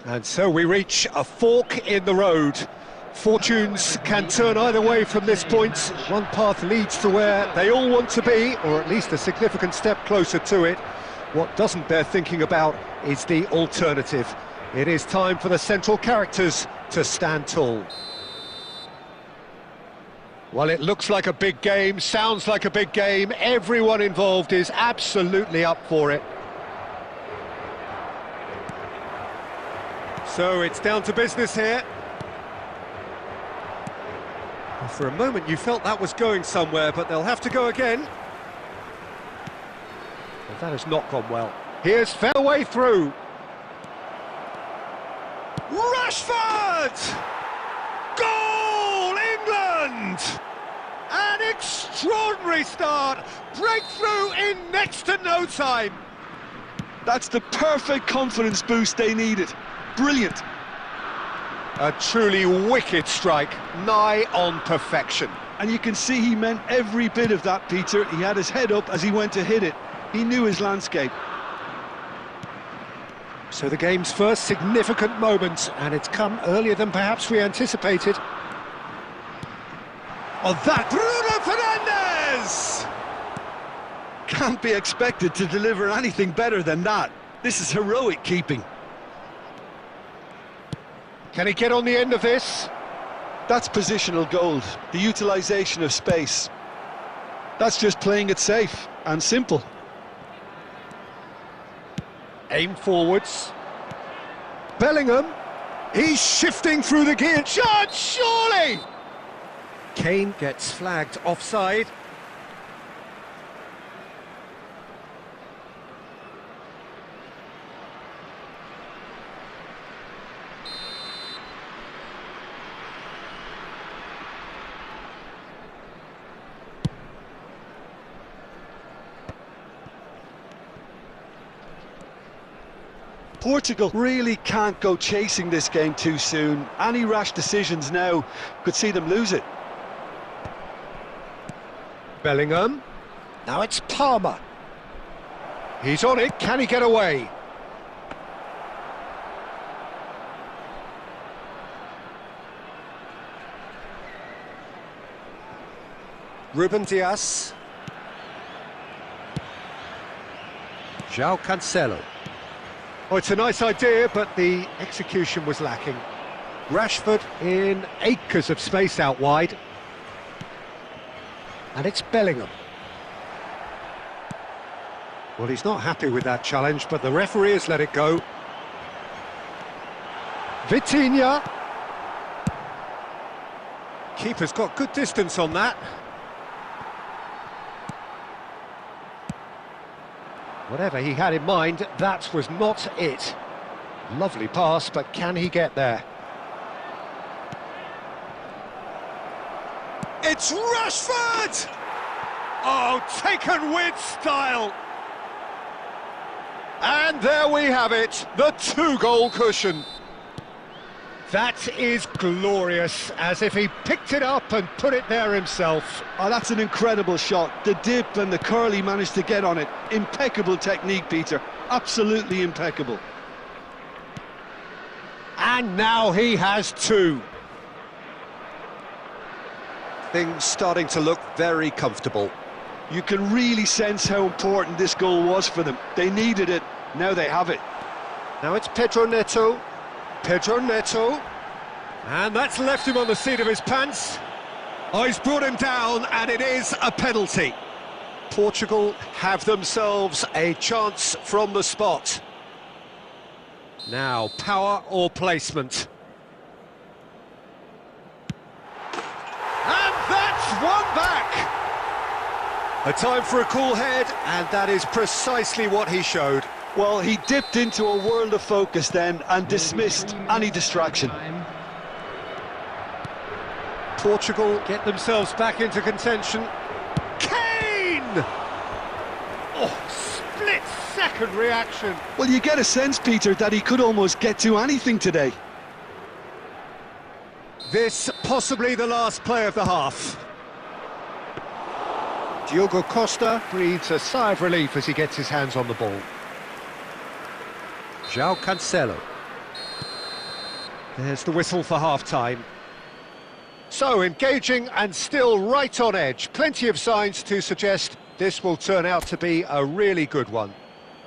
And so we reach a fork in the road. Fortunes can turn either way from this point. One path leads to where they all want to be, or at least a significant step closer to it. What doesn't bear thinking about is the alternative. It is time for the central characters to stand tall. Well, it looks like a big game, sounds like a big game. Everyone involved is absolutely up for it. So it's down to business here. Well, for a moment you felt that was going somewhere, but they'll have to go again. Well, that has not gone well. Here's fell way through. Rashford! Goal, England! An extraordinary start. Breakthrough in next to no time. That's the perfect confidence boost they needed. Brilliant. A truly wicked strike, nigh on perfection. And you can see he meant every bit of that, Peter. He had his head up as he went to hit it. He knew his landscape. So the game's first significant moment, and it's come earlier than perhaps we anticipated. Oh, that Bruno Fernandes! Can't be expected to deliver anything better than that. This is heroic keeping. Can he get on the end of this? That's positional gold, the utilisation of space. That's just playing it safe and simple. Aim forwards. Bellingham. He's shifting through the gear. Chance, surely! Kane gets flagged offside. Portugal really can't go chasing this game too soon. Any rash decisions now could see them lose it. Bellingham. Now it's Palmer. He's on it. Can he get away? Ruben Dias. João Cancelo. Oh, it's a nice idea, but the execution was lacking. Rashford in acres of space out wide. And it's Bellingham. Well, he's not happy with that challenge, but the referee has let it go. Vitinha. Keeper's got good distance on that. Whatever he had in mind, that was not it. Lovely pass, but can he get there? It's Rashford! Oh, taken with style! And there we have it, the two-goal cushion. That is glorious, as if he picked it up and put it there himself. Oh, that's an incredible shot. The dip and the curl he managed to get on it. Impeccable technique, Peter. Absolutely impeccable. And now he has two. Things starting to look very comfortable. You can really sense how important this goal was for them. They needed it, now they have it. Now it's Pedro Neto. Pedro Neto. And that's left him on the seat of his pants. Oh, he's brought him down, and it is a penalty. Portugal have themselves a chance from the spot. Now, power or placement. And that's one back! A time for a cool head, and that is precisely what he showed. Well, he dipped into a world of focus then and dismissed any distraction. Portugal get themselves back into contention. Kane! Oh, split-second reaction. Well, you get a sense, Peter, that he could almost get to anything today. This possibly the last play of the half. Diogo Costa breathes a sigh of relief as he gets his hands on the ball. João Cancelo. There's the whistle for half-time. So, engaging and still right on edge. Plenty of signs to suggest this will turn out to be a really good one.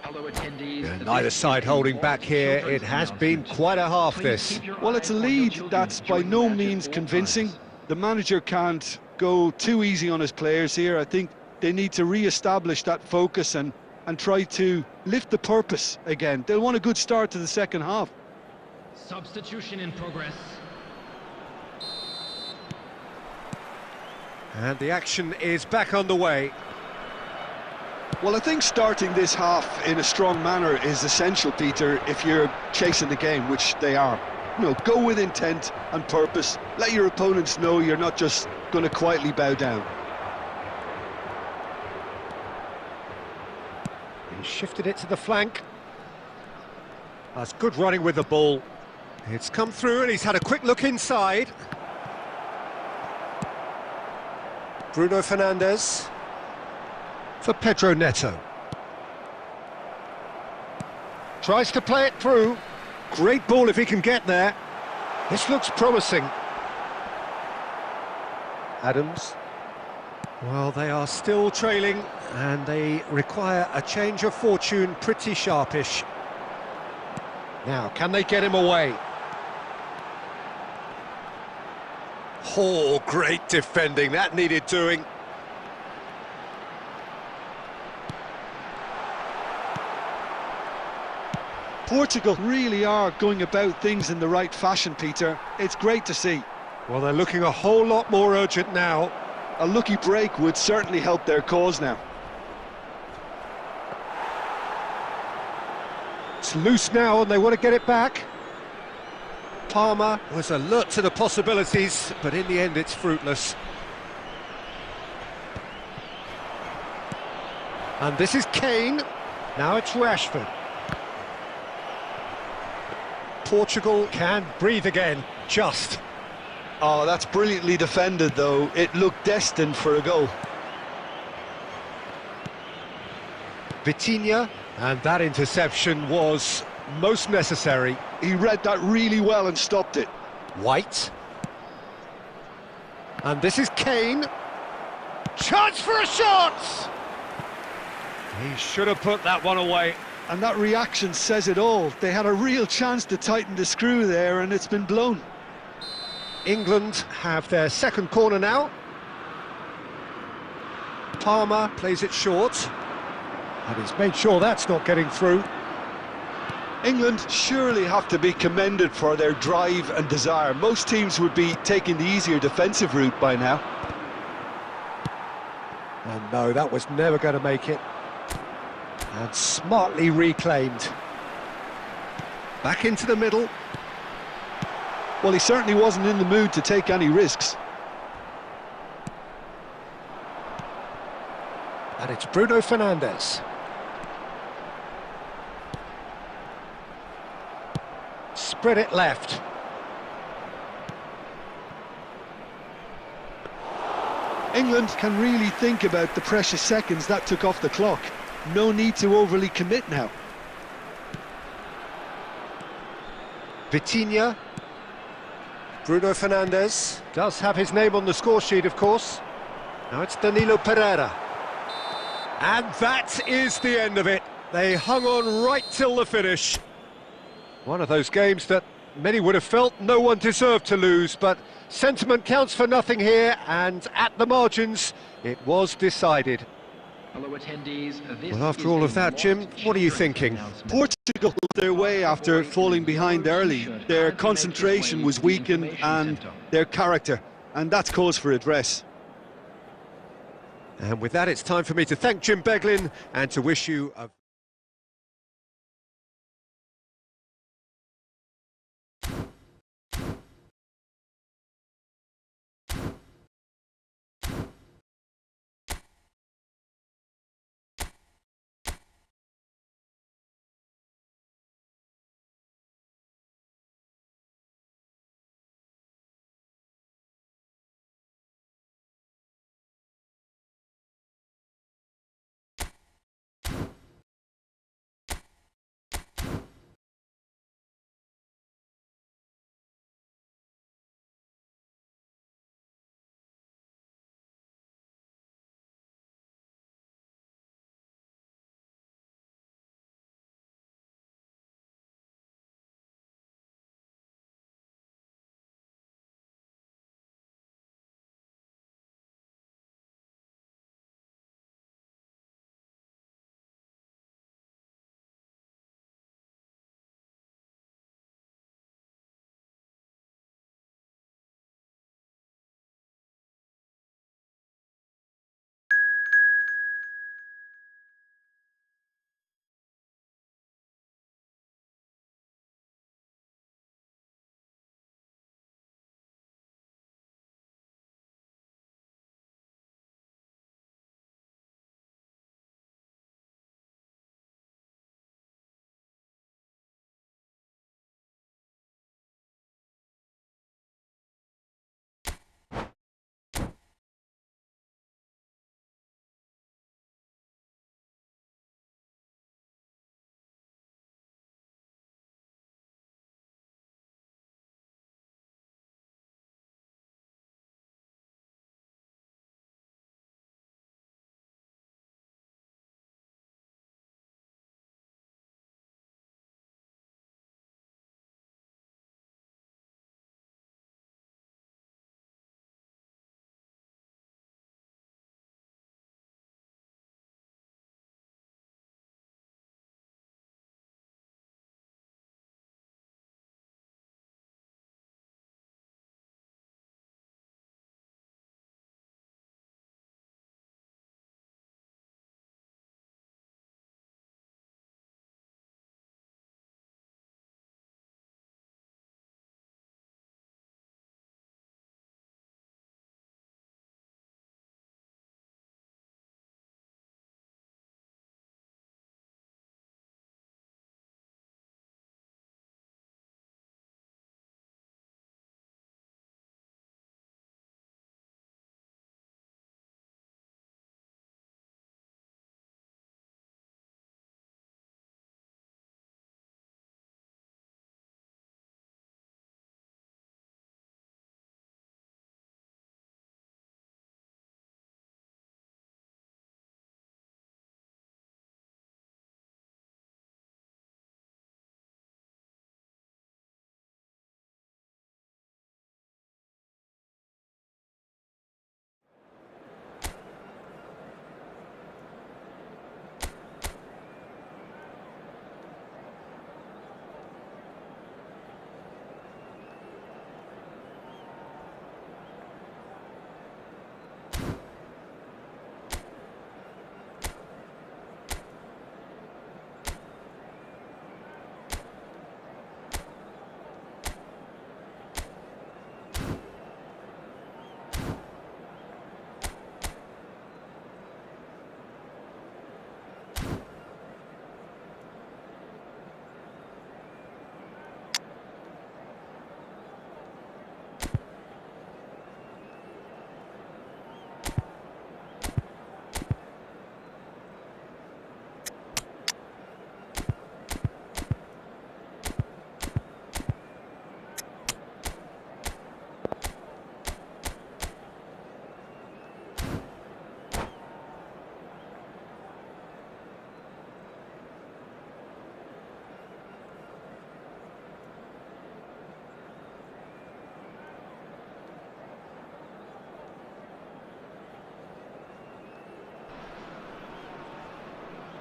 And neither side holding back here. It has been quite a half, this. Well, it's a lead that's by no means convincing. The manager can't go too easy on his players here. I think they need to re-establish that focus and try to lift the purpose again. They'll want a good start to the second half. Substitution in progress. And the action is back underway. Well, I think starting this half in a strong manner is essential, Peter, if you're chasing the game, which they are. You know, go with intent and purpose. Let your opponents know you're not just going to quietly bow down. He shifted it to the flank. That's good running with the ball. It's come through and he's had a quick look inside. Bruno Fernandes for Pedro Neto. Tries to play it through. Great ball if he can get there. This looks promising. Adams. Well, they are still trailing and they require a change of fortune pretty sharpish. Now, can they get him away? Oh, great defending. That needed doing. Portugal really are going about things in the right fashion, Peter. It's great to see. Well, they're looking a whole lot more urgent now. A lucky break would certainly help their cause now. It's loose now and they want to get it back. Palmer was alert to the possibilities, but in the end it's fruitless. And this is Kane. Now it's Rashford. Portugal can breathe again, just. Oh, that's brilliantly defended, though. It looked destined for a goal. Vitinha, and that interception was most necessary. He read that really well and stopped it. White. And this is Kane. Chance for a shot! He should have put that one away. And that reaction says it all. They had a real chance to tighten the screw there, and it's been blown. England have their second corner now. Palmer plays it short. And he's made sure that's not getting through. England surely have to be commended for their drive and desire. Most teams would be taking the easier defensive route by now. And no, that was never going to make it. And smartly reclaimed. Back into the middle. Well, he certainly wasn't in the mood to take any risks. And it's Bruno Fernandes. Spread it left. England can really think about the precious seconds that took off the clock. No need to overly commit now. Vitinha. Bruno Fernandes does have his name on the score sheet, of course. Now it's Danilo Pereira. And that is the end of it. They hung on right till the finish. One of those games that many would have felt no one deserved to lose, but sentiment counts for nothing here, and at the margins, it was decided. Well, after all of that, Jim, what are you thinking? Portugal pulled their way after falling behind early. Their concentration was weakened and their character, and that's cause for address. And with that, it's time for me to thank Jim Beglin and to wish you a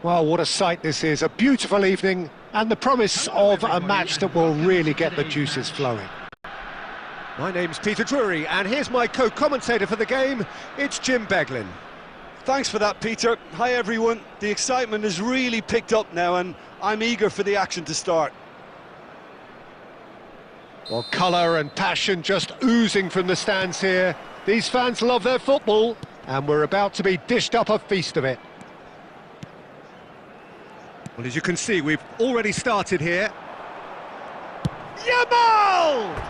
Well, what a sight this is, a beautiful evening and the promise of a match that will really get the juices flowing. My name's Peter Drury and here's my co-commentator for the game, it's Jim Beglin. Thanks for that, Peter. Hi everyone. The excitement has really picked up now and I'm eager for the action to start. Well, colour and passion just oozing from the stands here. These fans love their football and we're about to be dished up a feast of it. Well, as you can see, we've already started here. Yamal!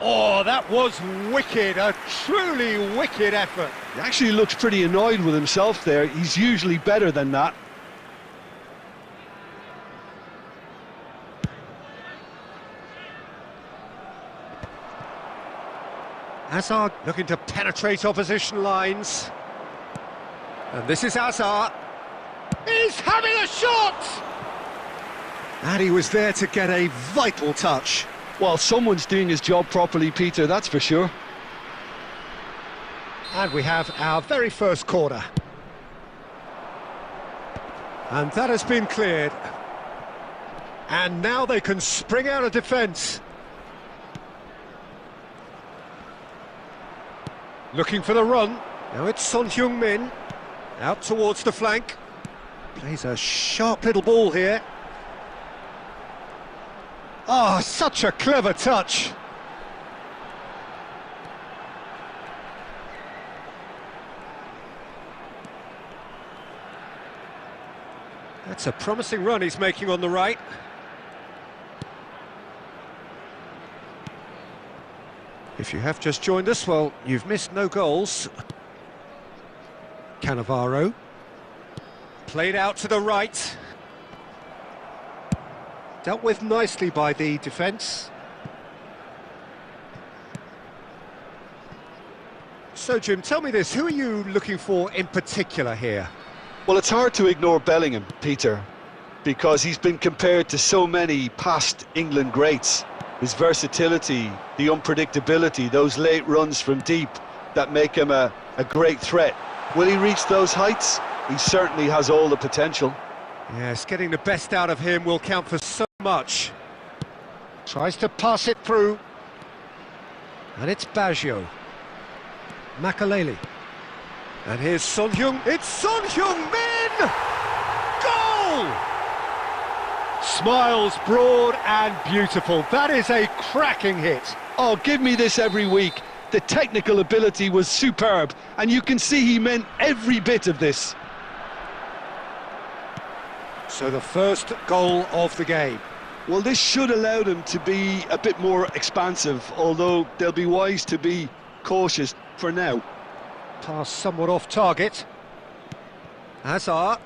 Oh, that was wicked, a truly wicked effort. He actually looks pretty annoyed with himself there. He's usually better than that. Hazard looking to penetrate opposition lines. And this is Hazard. He's having a shot! And he was there to get a vital touch. Well, someone's doing his job properly, Peter, that's for sure. And we have our very first corner. And that has been cleared. And now they can spring out of defence. Looking for the run. Now it's Son Heung-min. Out towards the flank. Plays a sharp little ball here. Oh, such a clever touch. That's a promising run he's making on the right. If you have just joined us, well, you've missed no goals. Cannavaro. Played out to the right. Dealt with nicely by the defence. So, Jim, tell me this, who are you looking for in particular here? Well, it's hard to ignore Bellingham, Peter, because he's been compared to so many past England greats. His versatility, the unpredictability, those late runs from deep that make him a great threat. Will he reach those heights? He certainly has all the potential. Yes, getting the best out of him will count for so much. Tries to pass it through. And it's Baggio. Makaleli. And here's Son Heung. It's Son Heung-min! Goal! Smiles broad and beautiful. That is a cracking hit. Oh, give me this every week. The technical ability was superb, and you can see he meant every bit of this. So the first goal of the game. Well, this should allow them to be a bit more expansive, although they'll be wise to be cautious for now. Pass somewhat off target. Hazard.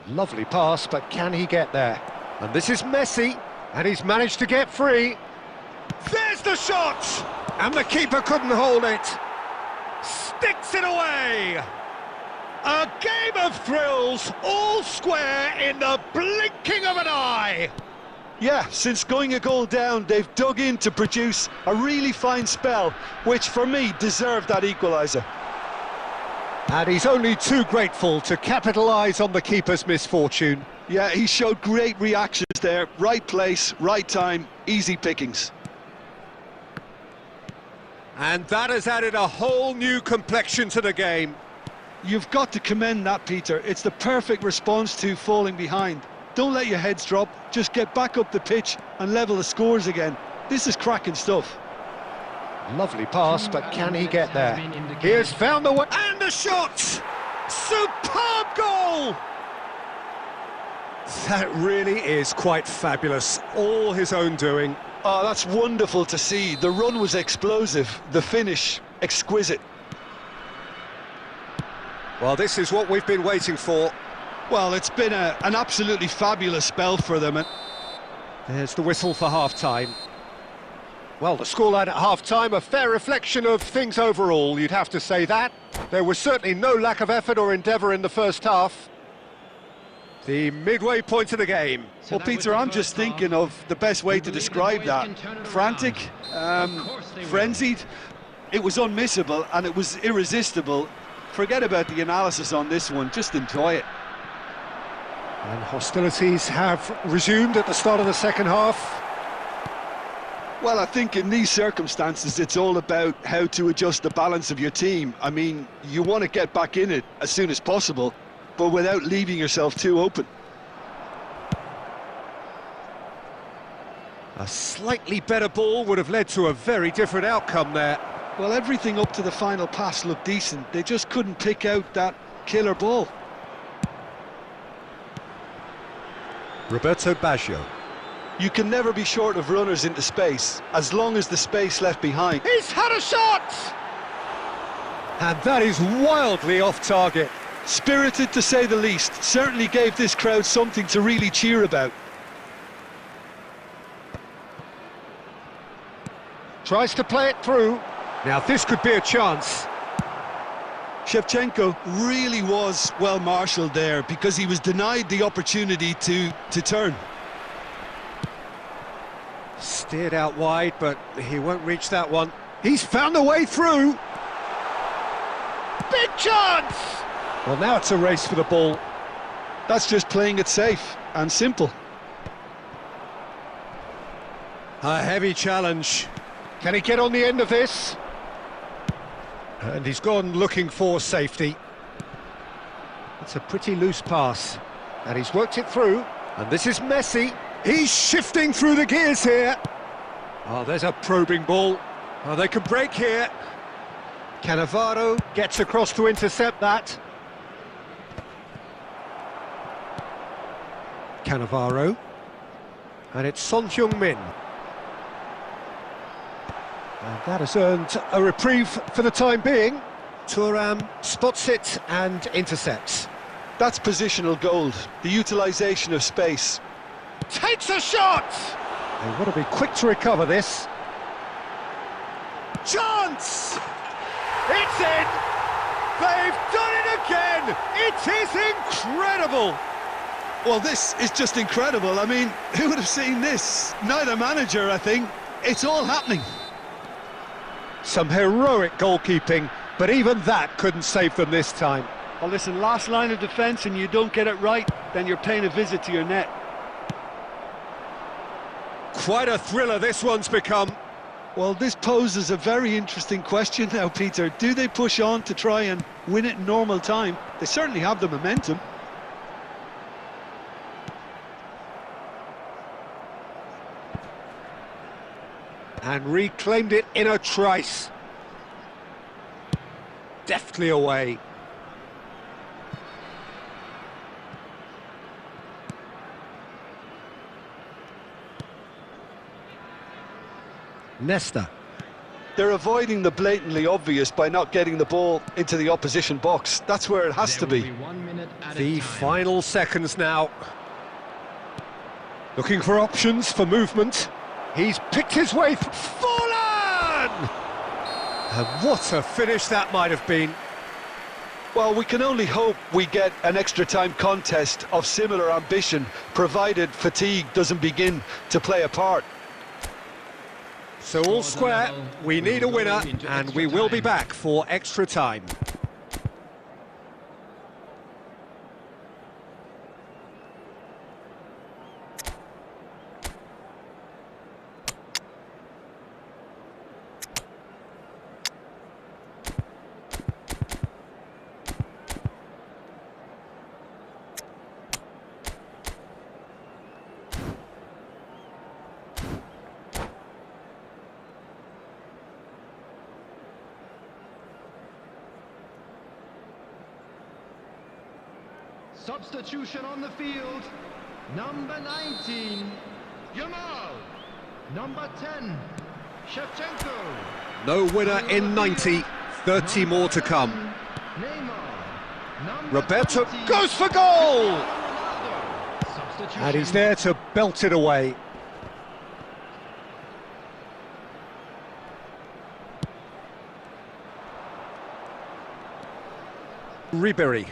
Lovely pass, but can he get there? And this is Messi, and he's managed to get free. There's the shot! And the keeper couldn't hold it. Sticks it away! A game of thrills, all square in the blinking of an eye! Yeah, since going a goal down, they've dug in to produce a really fine spell, which for me deserved that equaliser. And he's only too grateful to capitalise on the keeper's misfortune. Yeah, he showed great reactions there. Right place, right time, easy pickings. And that has added a whole new complexion to the game. You've got to commend that, Peter. It's the perfect response to falling behind. Don't let your heads drop, just get back up the pitch and level the scores again. This is cracking stuff. Lovely pass, but can he get there? He has found the way, and the shot! Superb goal! That really is quite fabulous, all his own doing. Oh, that's wonderful to see. The run was explosive, the finish exquisite. Well, this is what we've been waiting for. Well, it's been an absolutely fabulous spell for them. There's the whistle for half-time. Well, the scoreline at half-time, a fair reflection of things overall, you'd have to say that. There was certainly no lack of effort or endeavour in the first half. The midway point of the game. Well, Peter, I'm just thinking of the best way to describe that. Frantic, frenzied. It was unmissable and it was irresistible. Forget about the analysis on this one, just enjoy it. And hostilities have resumed at the start of the second half. Well, I think in these circumstances, it's all about how to adjust the balance of your team. I mean, you want to get back in it as soon as possible, but without leaving yourself too open. A slightly better ball would have led to a very different outcome there. Well, everything up to the final pass looked decent. They just couldn't pick out that killer ball. Roberto Baggio. You can never be short of runners into space, as long as the space left behind. He's had a shot! And that is wildly off target. Spirited, to say the least. Certainly gave this crowd something to really cheer about. Tries to play it through. Now this could be a chance. Shevchenko really was well marshalled there, because he was denied the opportunity to turn. Steered out wide, but he won't reach that one. He's found a way through. Big chance! Well, now it's a race for the ball. That's just playing it safe and simple. A heavy challenge. Can he get on the end of this? And he's gone looking for safety. It's a pretty loose pass. And he's worked it through. And this is Messi. He's shifting through the gears here. Oh, there's a probing ball. Oh, they can break here. Cannavaro gets across to intercept that. Cannavaro. And it's Son Heung-min. And that has earned a reprieve for the time being. Thuram spots it and intercepts. That's positional gold, the utilisation of space. Takes a shot! They want to be quick to recover this. Chance! It's in! They've done it again! It is incredible! Well, this is just incredible. I mean, who would have seen this? Neither manager, I think. It's all happening. Some heroic goalkeeping, but even that couldn't save them this time. Well, listen, last line of defence and you don't get it right, then you're paying a visit to your net. Quite a thriller this one's become. Well, this poses a very interesting question now, Peter. Do they push on to try and win it in normal time? They certainly have the momentum. And reclaimed it in a trice. Deftly away. Nesta. They're avoiding the blatantly obvious by not getting the ball into the opposition box. That's where it has to be. The final seconds now. Looking for options for movement. He's picked his way through. Fallen! And what a finish that might have been. Well, we can only hope we get an extra time contest of similar ambition, provided fatigue doesn't begin to play a part. So all square, we need a winner, and we will be back for extra time. Substitution on the field. Number 19, Yamal. Number 10, Shevchenko. No winner in 90, 30 more to come. Neymar. Roberto goes for goal! And he's there to belt it away. Ribéry.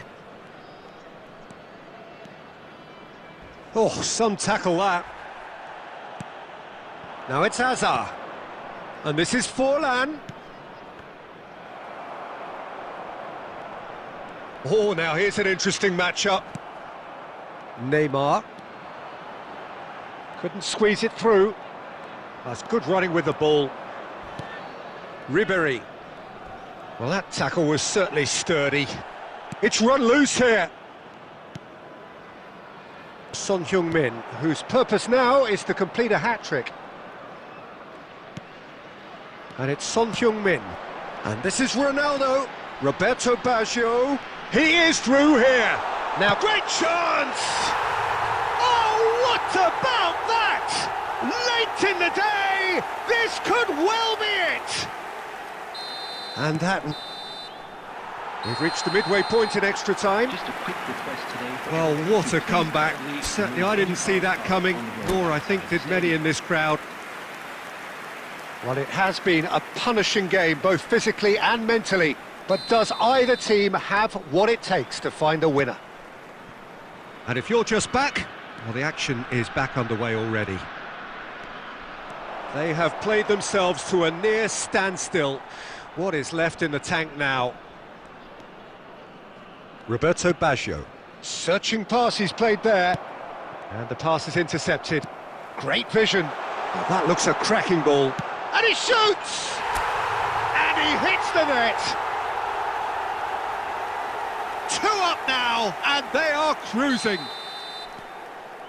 Oh, some tackle that. Now it's Hazard. And this is Forlan. Oh, now here's an interesting matchup. Neymar. Couldn't squeeze it through. That's good running with the ball. Ribéry. Well, that tackle was certainly sturdy. It's run loose here. Son Heung-min, whose purpose now is to complete a hat-trick. And it's Son Heung-min. And this is Ronaldo. Roberto Baggio. He is through here. Now, great chance! Oh, what about that? Late in the day, this could well be it! And that... We've reached the midway point in extra time. Just a quick request today. Well, what a comeback. Certainly I didn't see that coming, nor I think did many in this crowd. Well, it has been a punishing game, both physically and mentally. But does either team have what it takes to find a winner? And if you're just back, well, the action is back underway already. They have played themselves to a near standstill. What is left in the tank now? Roberto Baggio. Searching pass he's played there. And the pass is intercepted. Great vision. Oh, that looks a cracking ball. And he shoots! And he hits the net! 2 up now, and they are cruising.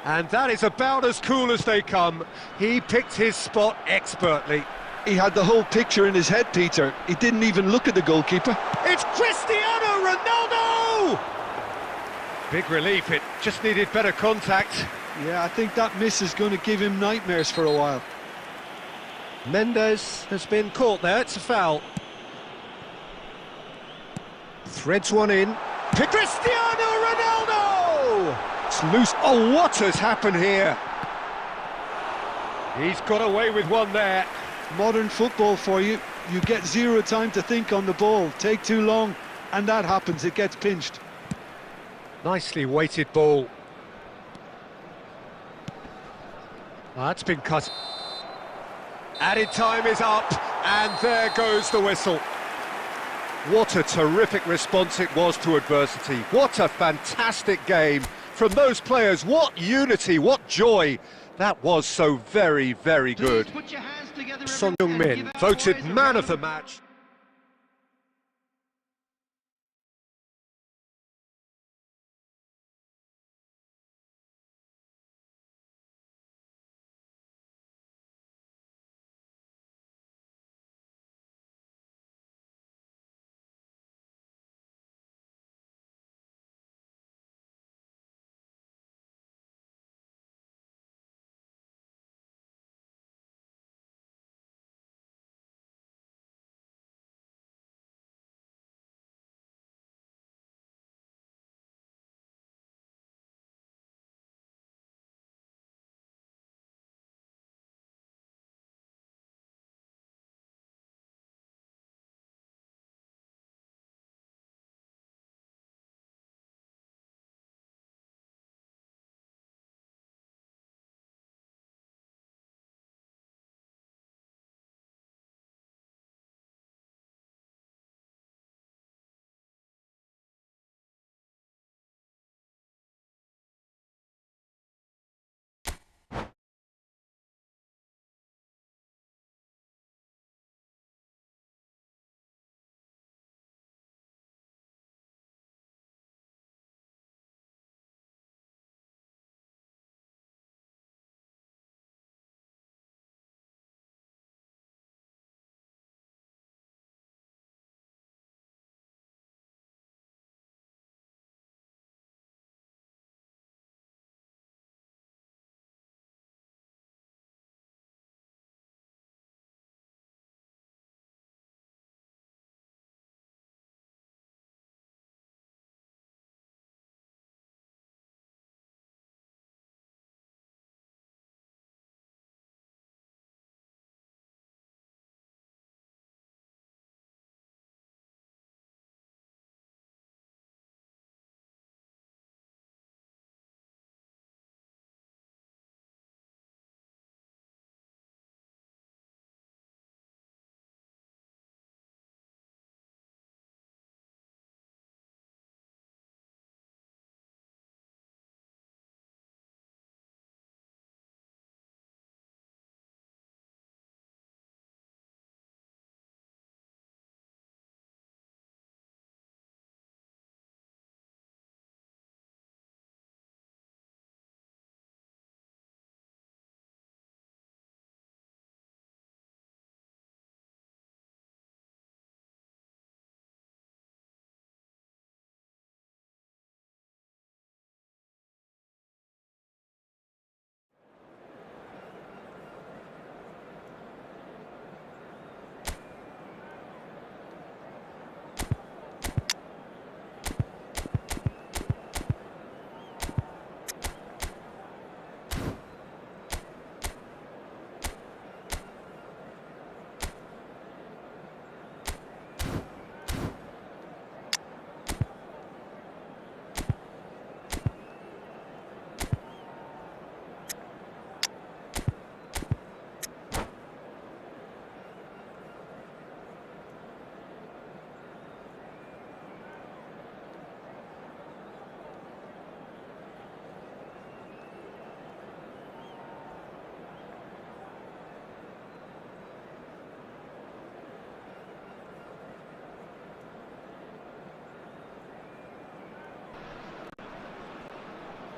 And that is about as cool as they come. He picked his spot expertly. He had the whole picture in his head, Peter. He didn't even look at the goalkeeper. It's Cristiano Ronaldo! Big relief, it just needed better contact. Yeah, I think that miss is going to give him nightmares for a while. Mendes has been caught there, it's a foul. Threads one in. Cristiano Ronaldo! It's loose. Oh, what has happened here? He's got away with one there. Modern football for you. You get zero time to think on the ball. Take too long, and that happens. It gets pinched. Nicely weighted ball. Well, that's been cut. Added time is up, and there goes the whistle. What a terrific response it was to adversity. What a fantastic game from those players. What unity, what joy. That was so very, very good. Son Heung-min voted man of the match.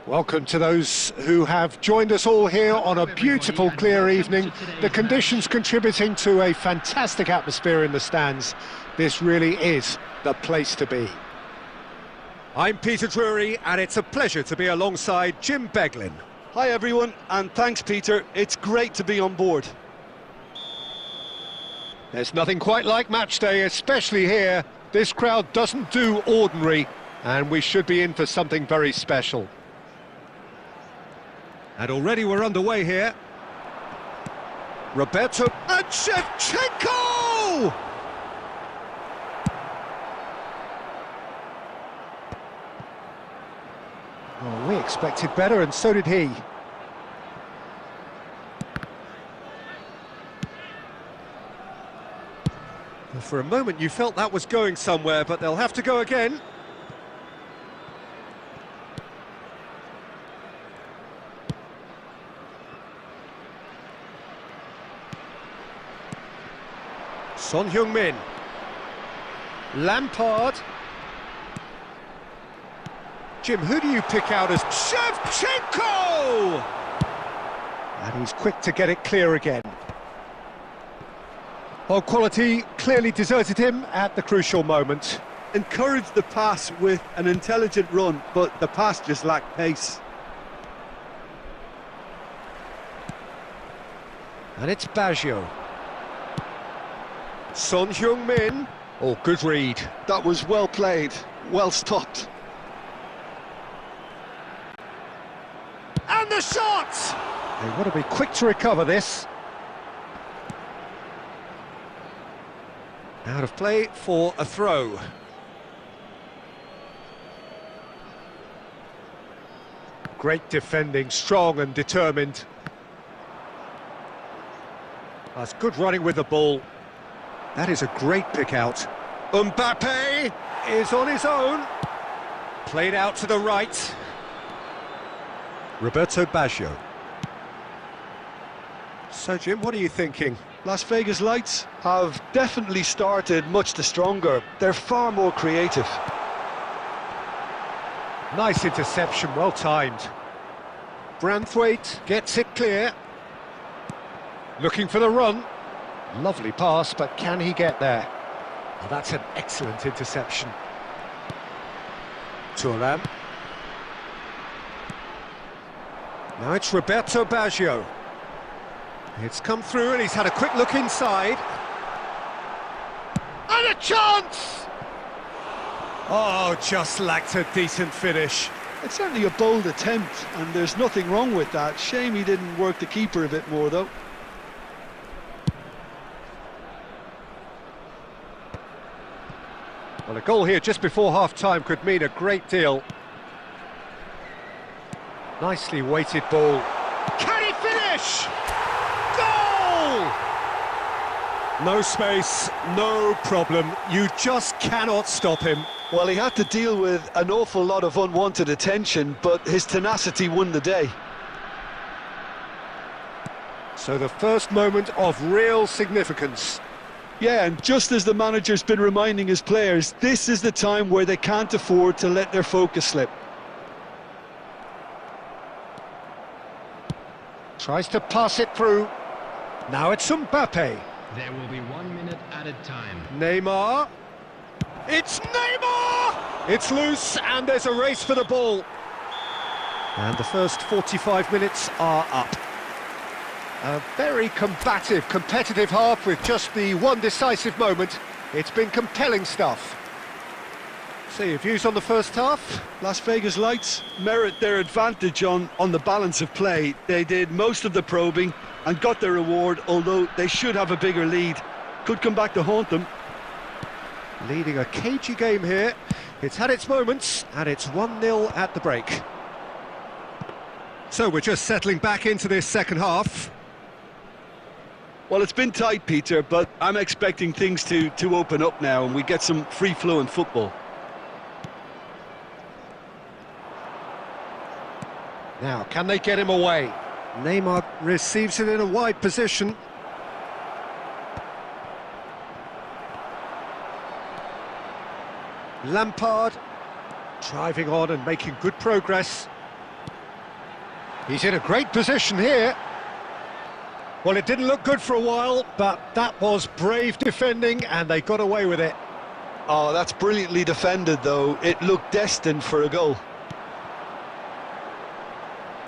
Welcome to those who have joined us all here on a beautiful, clear evening. The conditions contributing to a fantastic atmosphere in the stands. This really is the place to be. I'm Peter Drury, and it's a pleasure to be alongside Jim Beglin. Hi everyone, and thanks Peter, it's great to be on board. There's nothing quite like match day, especially here. This crowd doesn't do ordinary, and we should be in for something very special. And already we're underway here. Roberto and Shevchenko! Oh, we expected better, and so did he. Well, for a moment you felt that was going somewhere, but they'll have to go again. Son Heung-min. Lampard. Jim, who do you pick out as Shevchenko? And he's quick to get it clear again. Well, quality clearly deserted him at the crucial moment. Encouraged the pass with an intelligent run, but the pass just lacked pace. And it's Baggio. Son Heung-min. Oh, good read. That was well played, well stopped. And the shot! They want to be quick to recover this. Out of play for a throw. Great defending, strong and determined. That's good running with the ball. That is a great pick out. Mbappe is on his own. Played out to the right. Roberto Baggio. So, Jim, what are you thinking? Las Vegas Lights have definitely started much stronger. They're far more creative. Nice interception, well timed. Branthwaite gets it clear. Looking for the run. Lovely pass, but can he get there? Oh, that's an excellent interception. Thuram. Now it's Roberto Baggio. It's come through and he's had a quick look inside. And a chance! Oh, just lacked a decent finish. It's certainly a bold attempt, and there's nothing wrong with that. Shame he didn't work the keeper a bit more, though. Well, a goal here just before half-time could mean a great deal. Nicely weighted ball. Can he finish? Goal! No space, no problem. You just cannot stop him. Well, he had to deal with an awful lot of unwanted attention, but his tenacity won the day. So the first moment of real significance. Yeah, and just as the manager's been reminding his players, this is the time where they can't afford to let their focus slip. Tries to pass it through. Now it's Mbappe. There will be 1 minute added time. Neymar. It's Neymar! It's loose and there's a race for the ball. And the first 45 minutes are up. A very combative, competitive half with just the one decisive moment. It's been compelling stuff. So your views on the first half? Las Vegas Lights merit their advantage on the balance of play. They did most of the probing and got their reward, although they should have a bigger lead. Could come back to haunt them. Leading a cagey game here. It's had its moments, and it's 1-0 at the break. So we're just settling back into this second half. Well, it's been tight, Peter, but I'm expecting things to open up now and we get some free-flowing football. Now, can they get him away? Neymar receives it in a wide position. Lampard driving on and making good progress. He's in a great position here. Well, it didn't look good for a while, but that was brave defending, and they got away with it. Oh, that's brilliantly defended, though. It looked destined for a goal.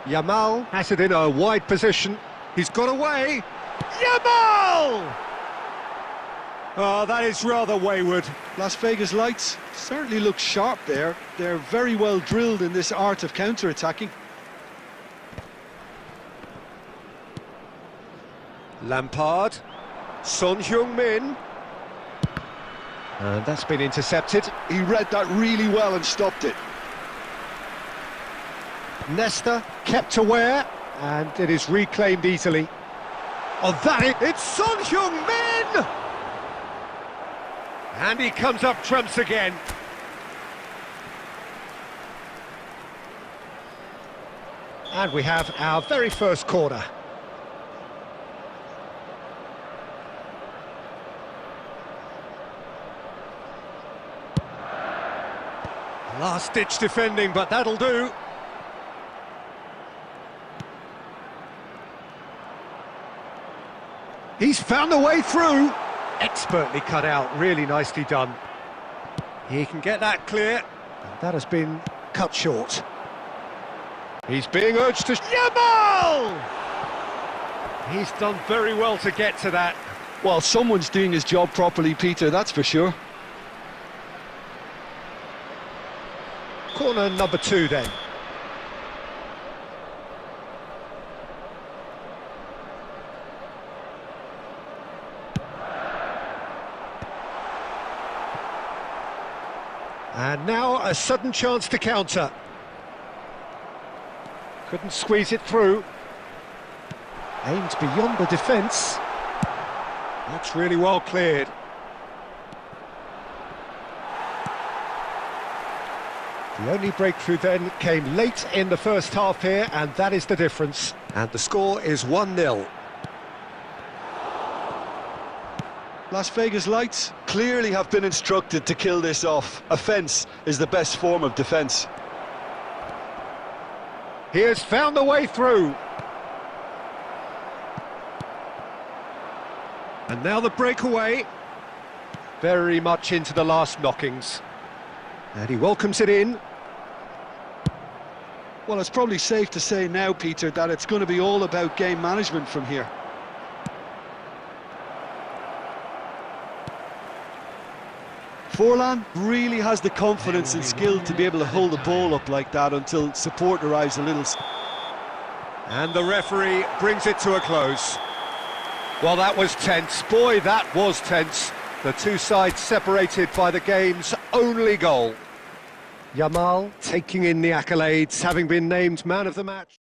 Yamal has it in a wide position. He's got away. Yamal! Oh, that is rather wayward. Las Vegas Lights certainly look sharp there. They're very well drilled in this art of counter-attacking. Lampard, Son Heung-min, and that's been intercepted. He read that really well and stopped it. Nesta kept aware, and it is reclaimed easily. Oh, it's Son Heung-min! And he comes up trumps again. And we have our very first corner. Last-ditch defending, but that'll do. He's found a way through. Expertly cut out, really nicely done. He can get that clear, and that has been cut short. He's being urged to... Yamal! He's done very well to get to that. Well, someone's doing his job properly, Peter, that's for sure. Corner number 2 then. And now a sudden chance to counter. Couldn't squeeze it through. Aimed beyond the defence. That's really well cleared. The only breakthrough then came late in the first half here, and that is the difference. And the score is 1-0. Las Vegas Lights clearly have been instructed to kill this off. Offence is the best form of defence. He has found a way through. And now the breakaway. Very much into the last knockings. And he welcomes it in. Well, it's probably safe to say now, Peter, that it's going to be all about game management from here. Forlan really has the confidence and skill to be able to hold the ball up like that until support arrives a little. And the referee brings it to a close. Well, that was tense. Boy, that was tense. The two sides separated by the game's only goal. Yamal taking in the accolades, having been named man of the match.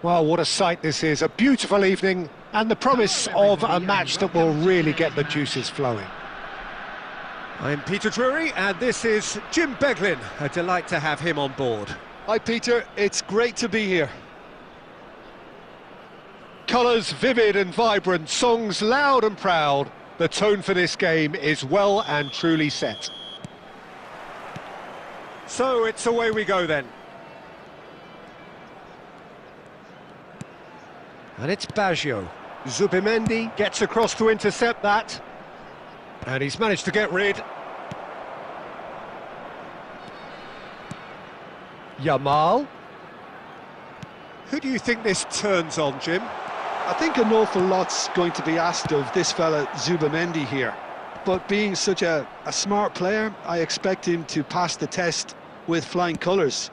Well, what a sight this is, a beautiful evening and the promise of a match that will really get the juices flowing. I'm Peter Drury and this is Jim Beglin. A delight to have him on board. Hi Peter, it's great to be here. Colours vivid and vibrant, songs loud and proud. The tone for this game is well and truly set. So it's away we go then. And it's Baggio. Zubimendi gets across to intercept that. And he's managed to get rid. Yamal. Who do you think this turns on, Jim? I think an awful lot's going to be asked of this fella Zubimendi here. But being such a smart player, I expect him to pass the test with flying colours.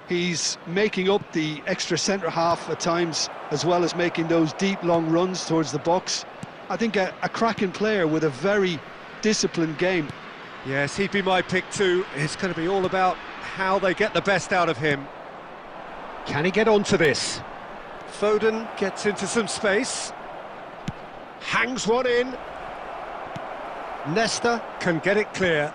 He's making up the extra centre-half at times, as well as making those deep, long runs towards the box. I think a cracking player with a very disciplined game. Yes, he'd be my pick too. It's going to be all about how they get the best out of him. Can he get onto this? Foden gets into some space. Hangs one in. Nesta can get it clear.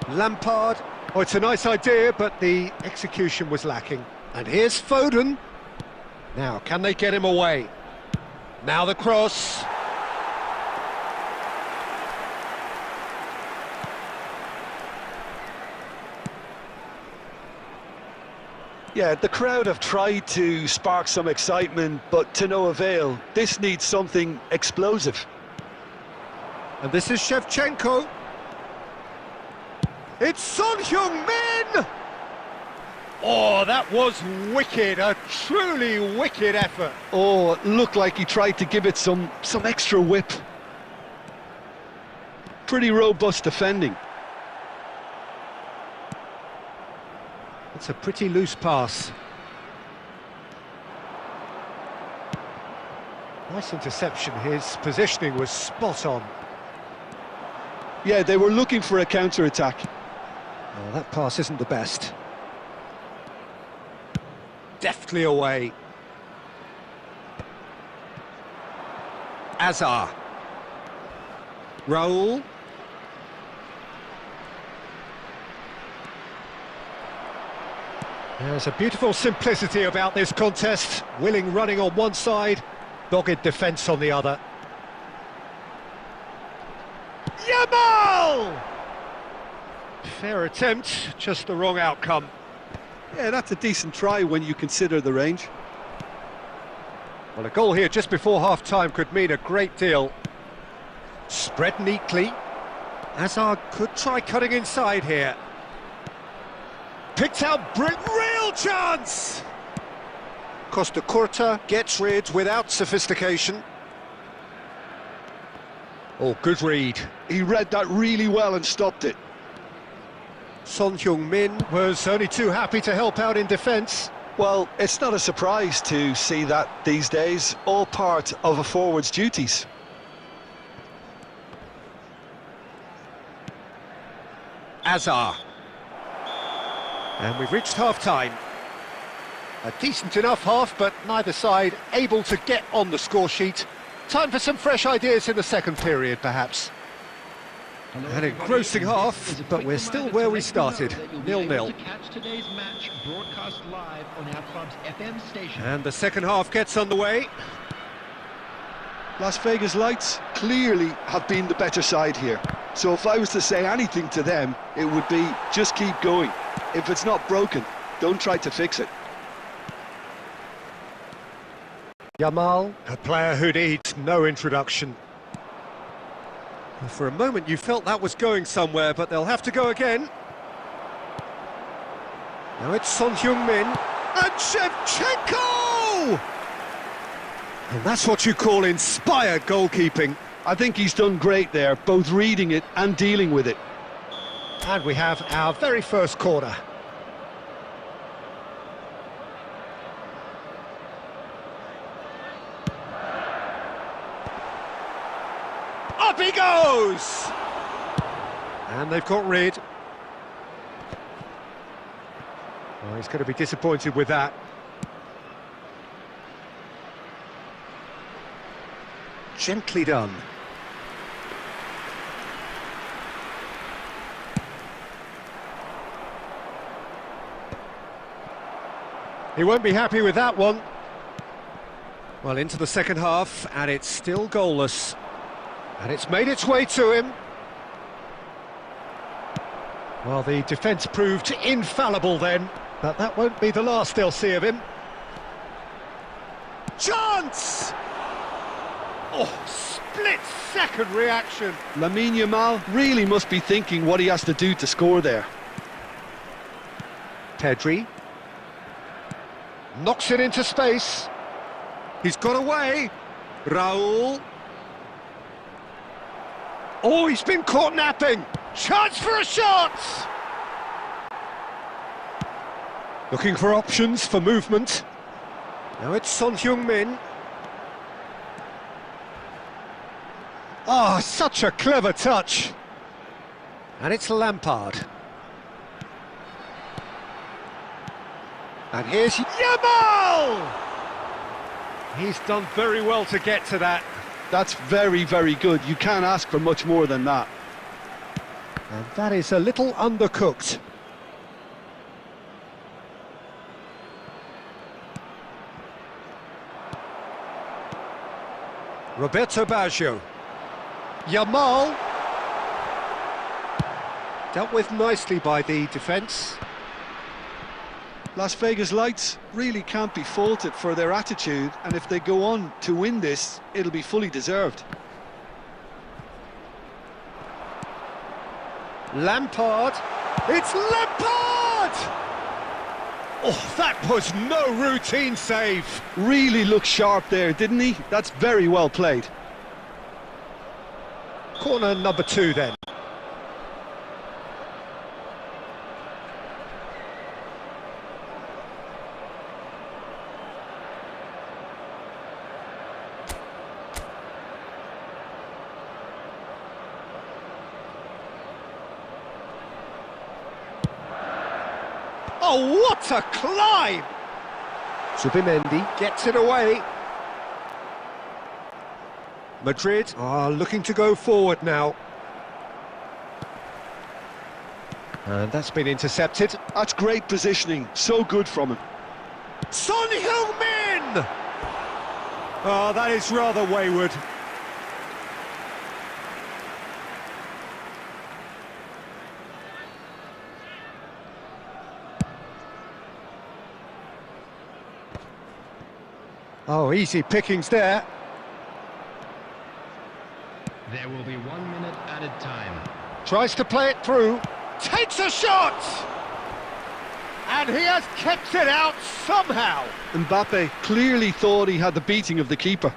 Lampard. Oh, it's a nice idea, but the execution was lacking. And here's Foden. Now, can they get him away? Now the cross. Yeah, the crowd have tried to spark some excitement, but to no avail. This needs something explosive. And this is Shevchenko. It's Son Heung-min! Oh, that was wicked, a truly wicked effort. Oh, it looked like he tried to give it some extra whip. Pretty robust defending. It's a pretty loose pass. Nice interception, his positioning was spot on. Yeah, they were looking for a counter-attack. Oh, that pass isn't the best. Deftly away. Azar. Raul. There's a beautiful simplicity about this contest. Willing running on one side, dogged defence on the other. Yamal! Fair attempt, just the wrong outcome. Yeah, that's a decent try when you consider the range. Well, a goal here just before half-time could mean a great deal. Spread neatly. Hazard could try cutting inside here. Picked out real chance! Costa Curta gets rid without sophistication. Oh, good read. He read that really well and stopped it. Son Heung-min was only too happy to help out in defence. Well, it's not a surprise to see that these days, all part of a forward's duties. Azar. And we've reached half-time. A decent enough half, but neither side able to get on the score sheet. Time for some fresh ideas in the second period, perhaps. An engrossing half, but we're still where we started, 0-0. And the second half gets underway. Las Vegas Lights clearly have been the better side here. So if I was to say anything to them, it would be just keep going. If it's not broken, don't try to fix it. Yamal, a player who needs no introduction. For a moment you felt that was going somewhere, but they'll have to go again. Now it's Son Heung-min and Shevchenko! And that's what you call inspired goalkeeping. I think he's done great there, both reading it and dealing with it. And we have our very first corner. Up he goes! And they've got rid. Oh, he's going to be disappointed with that. Gently done. He won't be happy with that one. Well, into the second half, and it's still goalless. And it's made its way to him. Well, the defence proved infallible then, but that won't be the last they'll see of him. Chance! Oh, split-second reaction. Lamine Yamal really must be thinking what he has to do to score there. Pedri knocks it into space. He's got away. Raul. Oh, he's been caught napping. Chance for a shot! Looking for options for movement. Now it's Son Heung-min. Ah, such a clever touch. And it's Lampard. And here's Yamal! He's done very well to get to that. That's very, very good. You can't ask for much more than that. And that is a little undercooked. Roberto Baggio. Yamal. Dealt with nicely by the defence. Las Vegas Lights really can't be faulted for their attitude, and if they go on to win this, it'll be fully deserved. Lampard. It's Lampard! Oh, that was no routine save. Really looked sharp there, didn't he? That's very well played. Corner number 2 then. Oh, what a climb! Zubimendi gets it away. Madrid are looking to go forward now. And that's been intercepted. That's great positioning, so good from him. Son Heung-min! Oh, that is rather wayward. Oh, easy pickings there. There will be 1 minute added time. Tries to play it through. Takes a shot! And he has kept it out somehow. Mbappe clearly thought he had the beating of the keeper.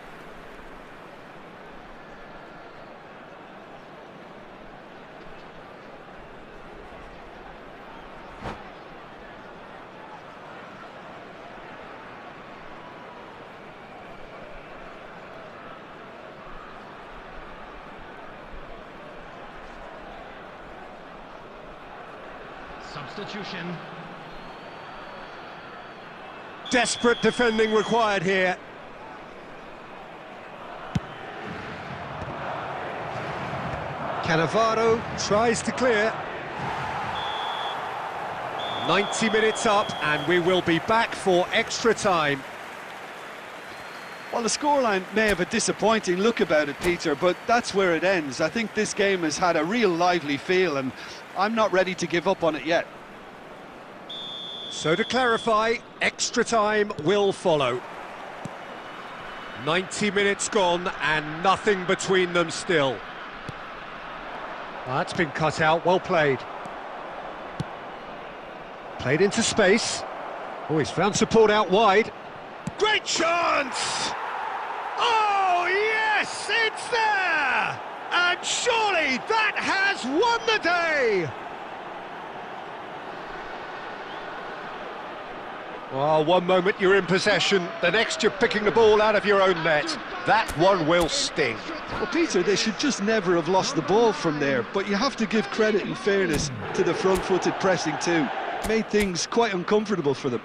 Substitution. Desperate defending required here. Cannavaro tries to clear. 90 minutes up and we will be back for extra time. Well, the scoreline may have a disappointing look about it, Peter, but that's where it ends. I think this game has had a real lively feel and I'm not ready to give up on it yet. So to clarify, extra time will follow. 90 minutes gone and nothing between them still. That's been cut out, well played. Played into space. Oh, he's found support out wide. Great chance! Oh, yes, it's there! And surely that has won the day! Well, one moment you're in possession, the next you're picking the ball out of your own net. That one will sting. Well, Peter, they should just never have lost the ball from there, but you have to give credit and fairness to the front-footed pressing too. Made things quite uncomfortable for them.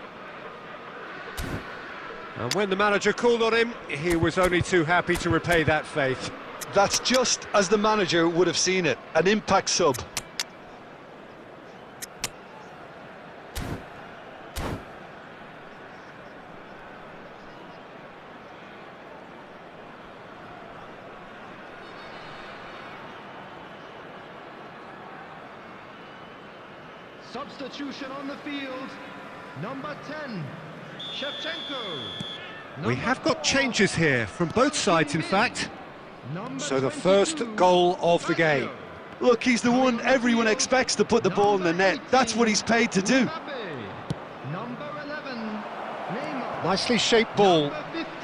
And when the manager called on him, he was only too happy to repay that faith. That's just as the manager would have seen it, an impact sub. Substitution on the field. Number 10, Shevchenko. We have got changes here from both sides, in fact. So the first goal of the game. Look, he's the one everyone expects to put the ball in the net. That's what he's paid to do. Number 11, Neymar. Nicely shaped ball.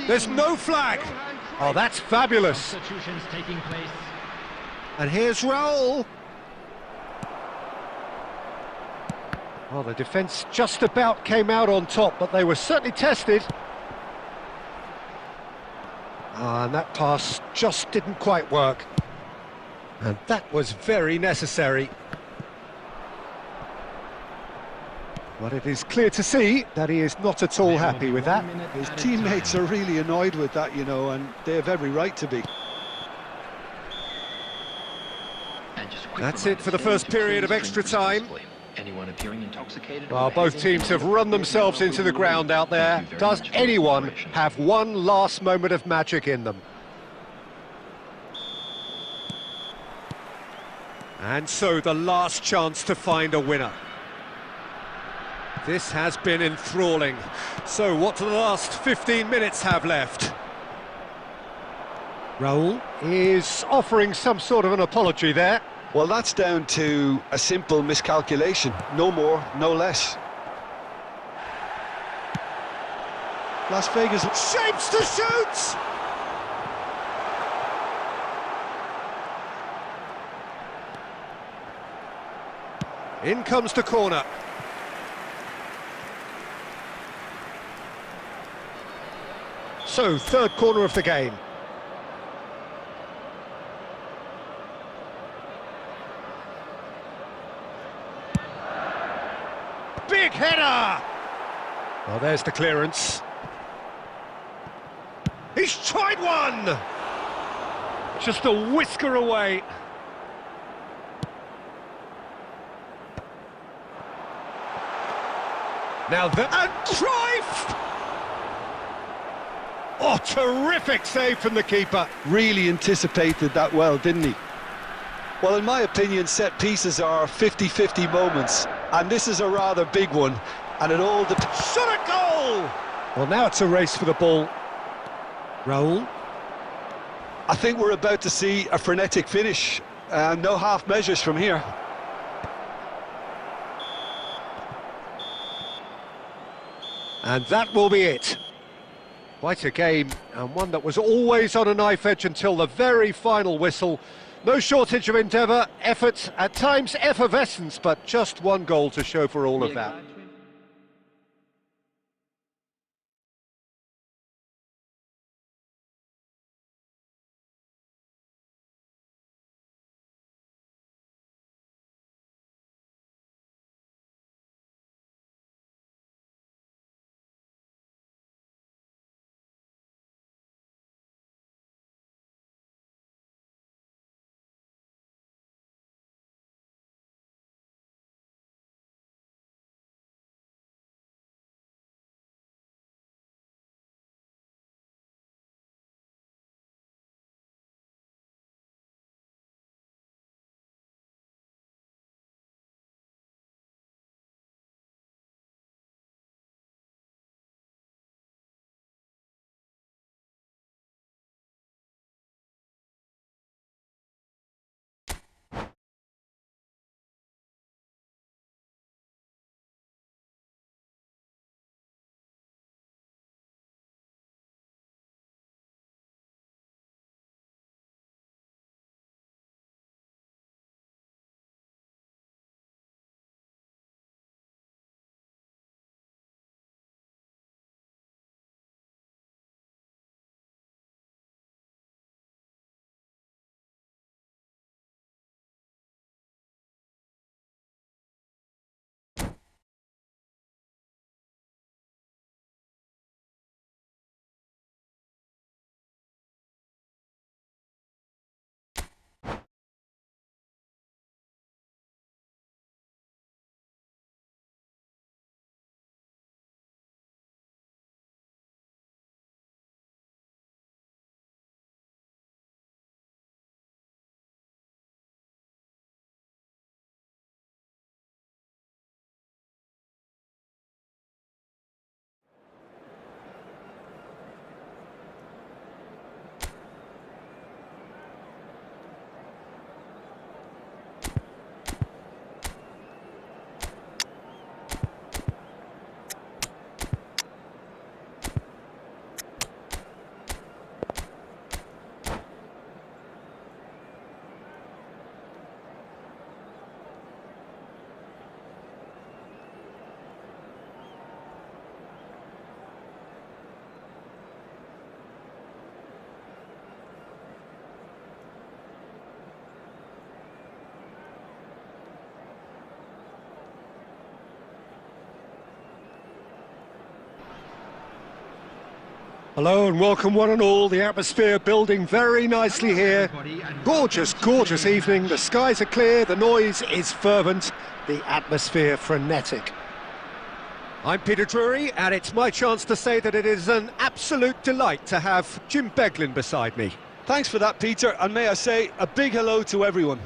There's no flag. Oh, that's fabulous. Substitutions taking place. And here's Raul. Well, the defence just about came out on top, but they were certainly tested. And that pass just didn't quite work. And that was very necessary. But it is clear to see that he is not at all happy with that. His teammates are really annoyed with that, you know, and they have every right to be. That's it for the first period of extra time. Anyone appearing intoxicated? Well, both teams have run themselves into the ground out there. Does anyone have one last moment of magic in them? And so the last chance to find a winner. This has been enthralling. So what do the last 15 minutes have left? Raul is offering some sort of an apology there. Well, that's down to a simple miscalculation. No more, no less. Las Vegas Shapes to shoot! In comes the corner. So, third corner of the game. Big header! Well, there's the clearance. He's tried one! Just a whisker away. Now and Cruyff! Oh, terrific save from the keeper. really anticipated that well, didn't he? Well, in my opinion, set pieces are 50-50 moments, and this is a rather big one, and it all depends. Shot a goal! Well, now it's a race for the ball. Raul. I think we're about to see a frenetic finish, no half measures from here. And that will be it. Quite a game, and one that was always on a knife edge until the very final whistle. No shortage of endeavour, effort, at times effervescence, but just one goal to show for all of that. Hello and welcome one and all. The atmosphere building very nicely here. Gorgeous, gorgeous evening. The skies are clear, the noise is fervent, the atmosphere frenetic. I'm Peter Drury, and it's my chance to say that it is an absolute delight to have Jim Beglin beside me. Thanks for that, Peter, and may I say a big hello to everyone.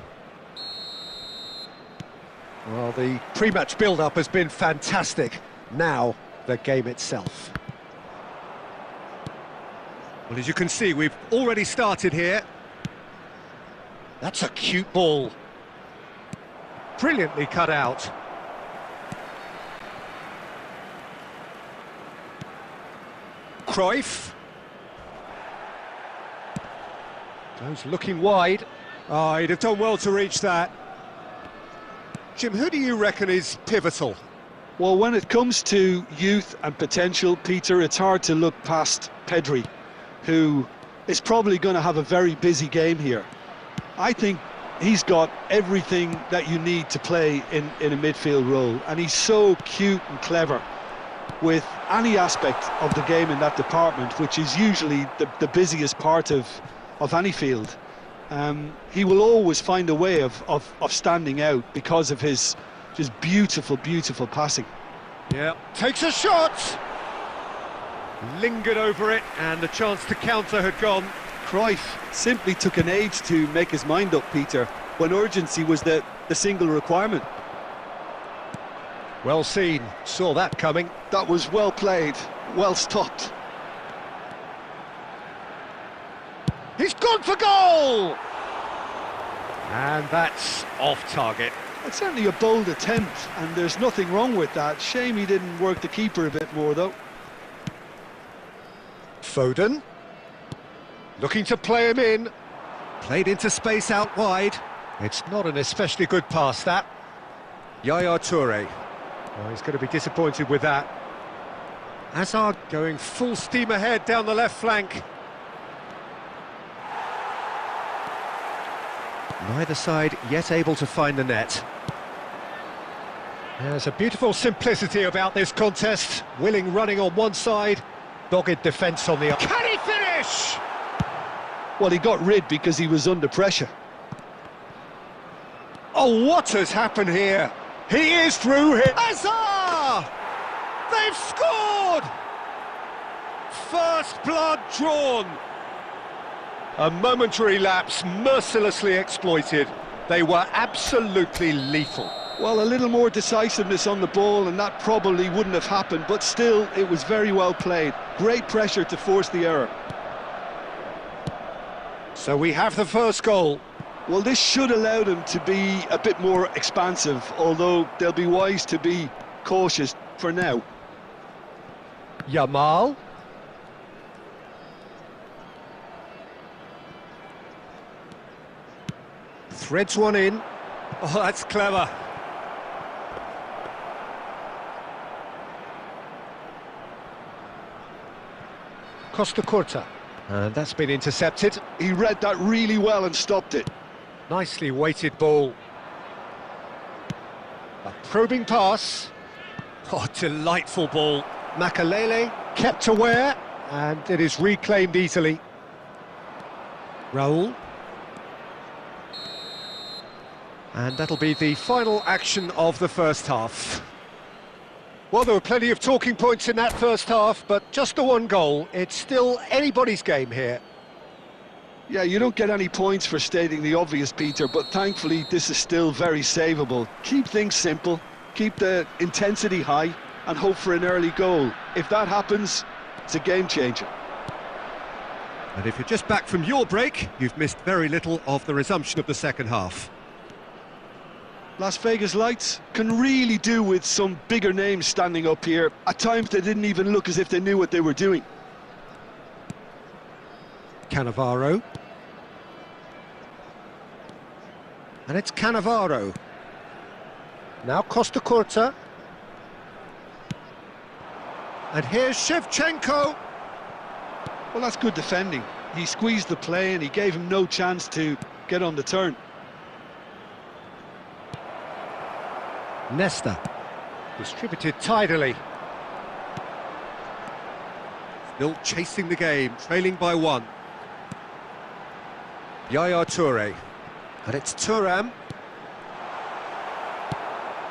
Well, the pre-match build-up has been fantastic. Now, the game itself. Well, as you can see, we've already started here. That's a cute ball. Brilliantly cut out. Cruyff. Goes looking wide. Oh, he'd have done well to reach that. Jim, who do you reckon is pivotal? Well, when it comes to youth and potential, Peter, it's hard to look past Pedri, who is probably going to have a very busy game here. I think he's got everything that you need to play in a midfield role, and he's so cute and clever with any aspect of the game in that department, which is usually the busiest part of any field. He will always find a way of standing out because of his just beautiful, beautiful passing. Yeah, takes a shot! Lingered over it, and the chance to counter had gone. Cruyff simply took an age to make his mind up, Peter, when urgency was the single requirement. Well seen, saw that coming. That was well played, well stopped. He's gone for goal! And that's off target. It's certainly a bold attempt, and there's nothing wrong with that. Shame he didn't work the keeper a bit more, though. Foden, looking to play him in, played into space out wide. It's not an especially good pass, that. Yaya Toure, oh, he's going to be disappointed with that. Hazard going full steam ahead down the left flank. Neither side yet able to find the net. There's a beautiful simplicity about this contest. Willing running on one side, dogged defence on the other. Can he finish? Well, he got rid because he was under pressure. Oh, what has happened here? He is through here. Hazard! They've scored! First blood drawn. A momentary lapse mercilessly exploited. They were absolutely lethal. Well, a little more decisiveness on the ball and that probably wouldn't have happened, but still, it was very well played. Great pressure to force the error. So we have the first goal. Well, this should allow them to be a bit more expansive, although they'll be wise to be cautious for now. Yamal. Threads one in. Oh, that's clever. Costa Curta. And that's been intercepted. He read that really well and stopped it. Nicely weighted ball. A probing pass. Oh, delightful ball. Makalele kept aware, and it is reclaimed easily. Raul. And that'll be the final action of the first half. Well, there were plenty of talking points in that first half, but just the one goal. It's still anybody's game here. Yeah, you don't get any points for stating the obvious, Peter, but thankfully this is still very savable. Keep things simple, keep the intensity high, and hope for an early goal. If that happens, it's a game changer. And if you're just back from your break, you've missed very little of the resumption of the second half. Las Vegas Lights can really do with some bigger names standing up here. At times they didn't even look as if they knew what they were doing. Cannavaro. And it's Cannavaro. Now Costa Curta. And here's Shevchenko. Well, that's good defending. He squeezed the play and he gave him no chance to get on the turn. Nesta, distributed tidily. Still chasing the game, trailing by 1. Yaya Toure. And it's Thuram.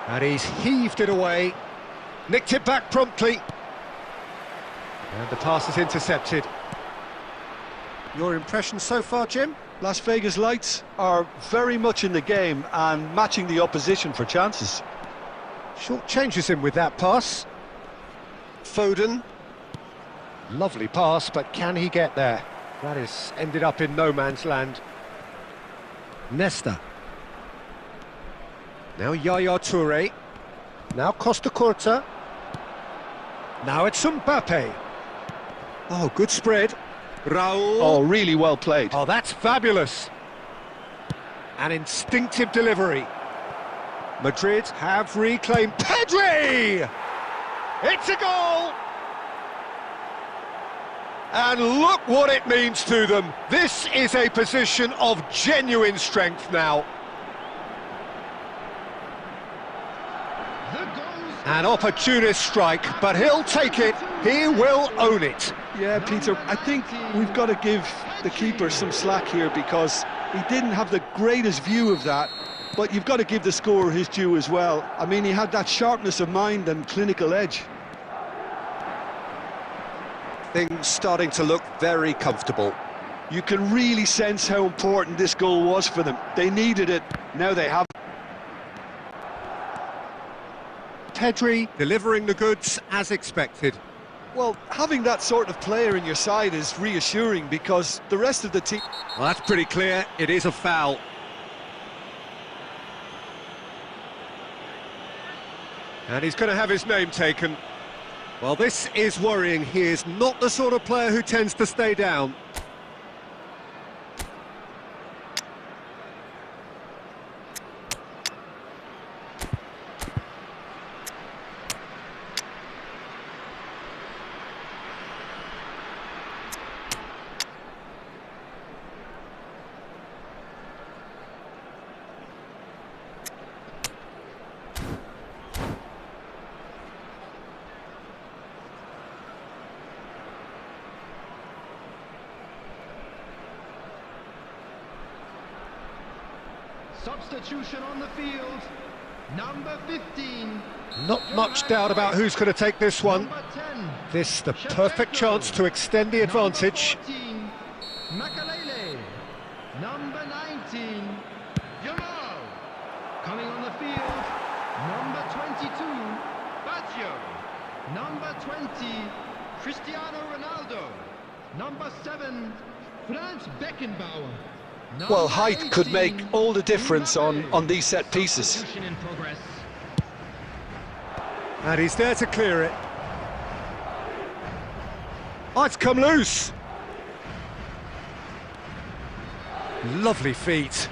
And he's heaved it away. Nicked it back promptly. And the pass is intercepted. Your impression so far, Jim? Las Vegas Lights are very much in the game and matching the opposition for chances. Short changes him with that pass. Foden. Lovely pass, but can he get there? That has ended up in no man's land. Nesta. Now Yaya Toure. Now Costa Curta. Now it's Mbappe. Oh, good spread. Raul. Oh, really well played. Oh, that's fabulous. An instinctive delivery. Madrid have reclaimed Pedri! It's a goal! And look what it means to them. This is a position of genuine strength now. An opportunist strike, but he'll take it. He will own it. Yeah, Peter, I think we've got to give the keeper some slack here because he didn't have the greatest view of that, but you've got to give the scorer his due as well. I mean, he had that sharpness of mind and clinical edge. Things starting to look very comfortable. You can really sense how important this goal was for them. They needed it, now they have it. Pedri delivering the goods as expected. Well, having that sort of player in your side is reassuring because the rest of the team... Well, that's pretty clear. It is a foul. And he's going to have his name taken. Well, this is worrying. He is not the sort of player who tends to stay down. Substitution on the field, number 15. Not much doubt about who's going to take this one. Number 10. This the perfect chance to extend the advantage. Number 14, Makalele. Number 19, Yamal. Coming on the field, number 22, Baggio. Number 20, Cristiano Ronaldo. Number 7, Franz Beckenbauer. Well, height could make all the difference on these set pieces. And he's there to clear it. Oh, it's come loose. Lovely feet.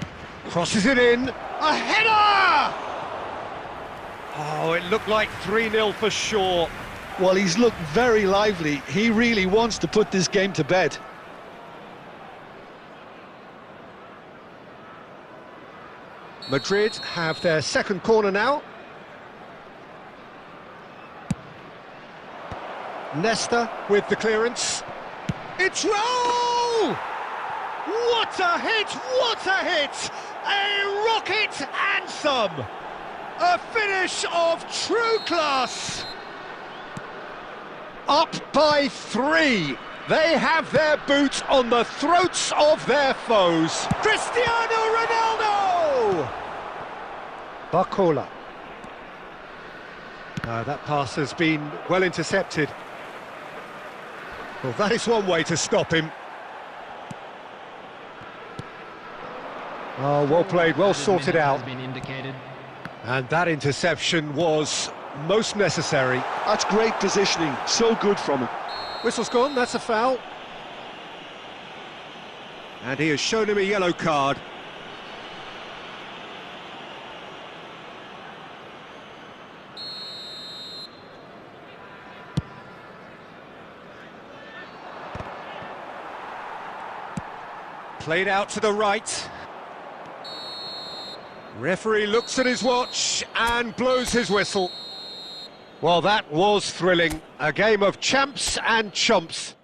Crosses it in. A header! Oh, it looked like 3-0 for sure. Well, he's looked very lively. He really wants to put this game to bed. Madrid have their second corner now. Nesta with the clearance. It's Raul! What a hit! What a hit! A rocket anthem! A finish of true class! Up by 3. They have their boot on the throats of their foes. Cristiano Ronaldo! Barcola. That pass has been well intercepted. Well, that is one way to stop him. Oh, well played, well sorted out. And that interception was most necessary. That's great positioning, so good from him. Whistle's gone, that's a foul. And he has shown him a yellow card. Played out to the right. Referee looks at his watch and blows his whistle. Well, that was thrilling. A game of champs and chumps.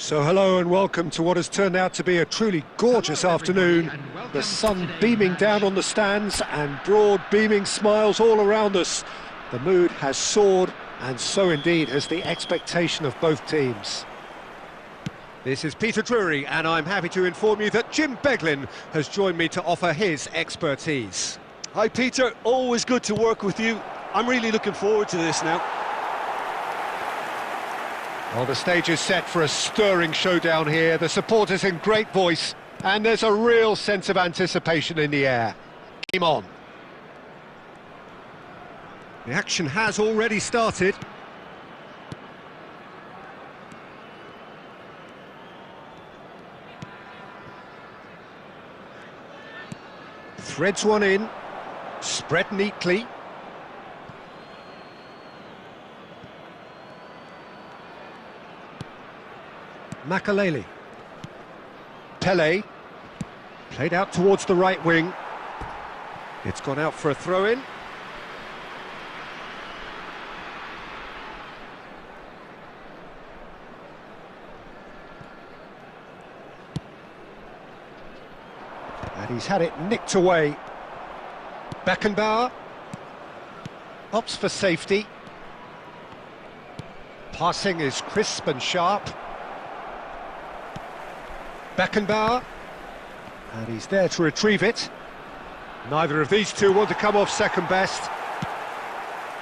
So hello and welcome to what has turned out to be a truly gorgeous afternoon. The sun beaming down on the stands and broad beaming smiles all around us. The mood has soared, and so indeed has the expectation of both teams. This is Peter Drury, and I'm happy to inform you that Jim Beglin has joined me to offer his expertise. Hi Peter, always good to work with you. I'm really looking forward to this now. Well, the stage is set for a stirring showdown here. The supporters in great voice, and there's a real sense of anticipation in the air. Game on. The action has already started. Threads one in, spread neatly. Makalele. Pele. Played out towards the right wing. It's gone out for a throw-in. And he's had it nicked away. Beckenbauer. Opts for safety. Passing is crisp and sharp. Beckenbauer, and he's there to retrieve it. Neither of these two want to come off second best.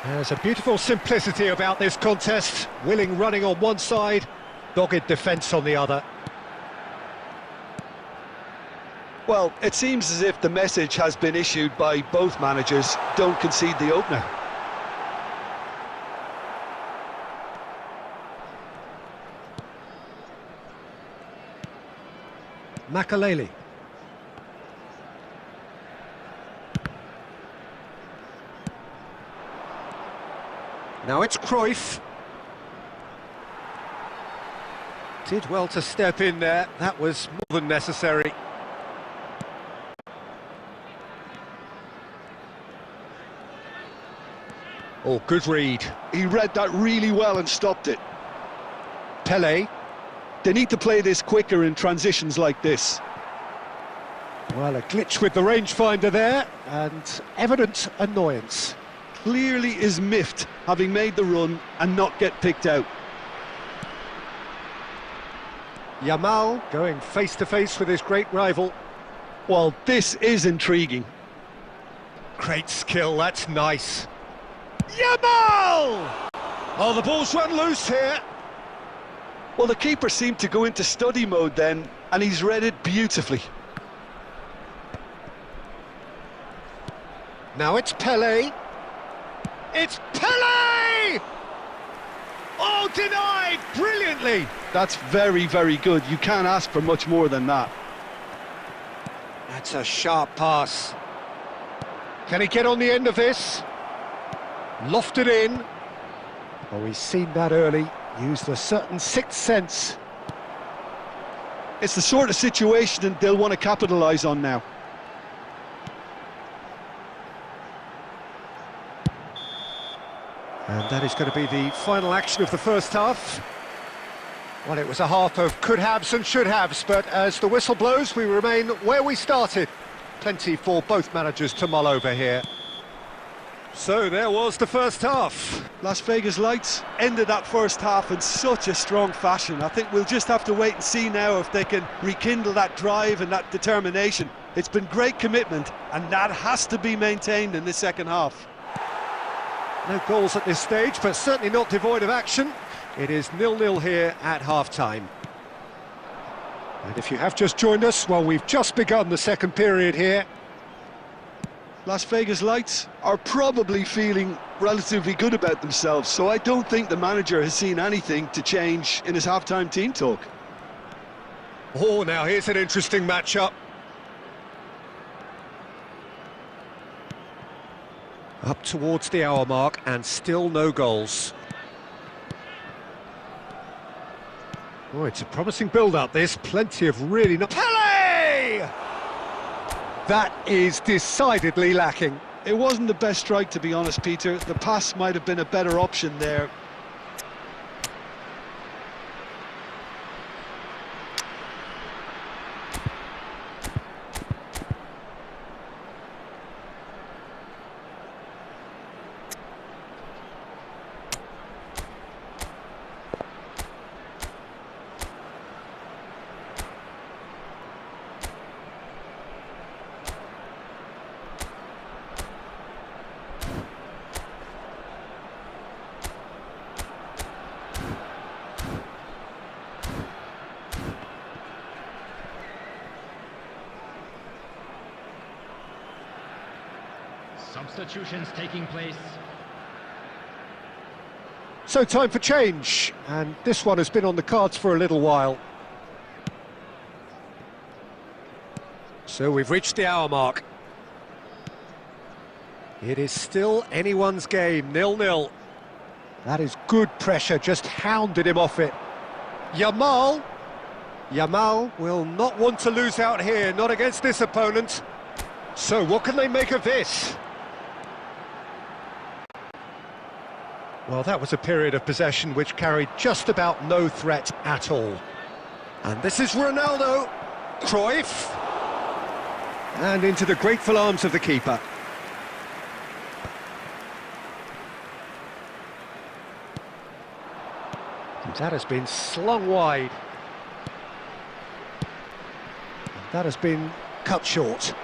There's a beautiful simplicity about this contest. Willing running on one side, dogged defence on the other. Well, it seems as if the message has been issued by both managers: don't concede the opener. Makalele. Now it's Cruyff. Did well to step in there. That was more than necessary. Oh, good read. He read that really well and stopped it. Pele. They need to play this quicker in transitions like this. Well, a glitch with the rangefinder there, and evident annoyance. Clearly is miffed, having made the run and not get picked out. Yamal going face-to-face with his great rival. Well, this is intriguing. Great skill, that's nice. Yamal! Oh, the ball's run loose here. Well, the keeper seemed to go into study mode then, and he's read it beautifully. Now it's Pele. It's Pele! Oh, denied brilliantly. That's very, very good. You can't ask for much more than that. That's a sharp pass. Can he get on the end of this? Lofted in. Oh, he's seen that early. Used a certain sixth sense. It's the sort of situation they'll want to capitalise on now. And that is going to be the final action of the first half. Well, it was a half of could-haves and should-haves, but as the whistle blows, we remain where we started. Plenty for both managers to mull over here. So there was the first half. Las Vegas Lights ended that first half in such a strong fashion. I think we'll just have to wait and see now if they can rekindle that drive and that determination. It's been great commitment, and that has to be maintained in the second half. No goals at this stage, but certainly not devoid of action. It is 0-0 here at half-time. And if you have just joined us, well, we've just begun the second period here. Las Vegas Lights are probably feeling relatively good about themselves, so I don't think the manager has seen anything to change in his half-time team talk. Oh, now here's an interesting matchup. Up towards the hour mark and still no goals. Oh, it's a promising build-up, this. Plenty of really... Pele! That is decidedly lacking. It wasn't the best strike, to be honest, Peter. The pass might have been a better option there. Substitutions taking place. So time for change, and this one has been on the cards for a little while. So we've reached the hour mark. It is still anyone's game, 0-0. That is good pressure, just hounded him off it. Yamal will not want to lose out here, not against this opponent. So what can they make of this? Well, that was a period of possession which carried just about no threat at all. And this is Ronaldo, Cruyff, and into the grateful arms of the keeper. And that has been slung wide. And that has been cut short.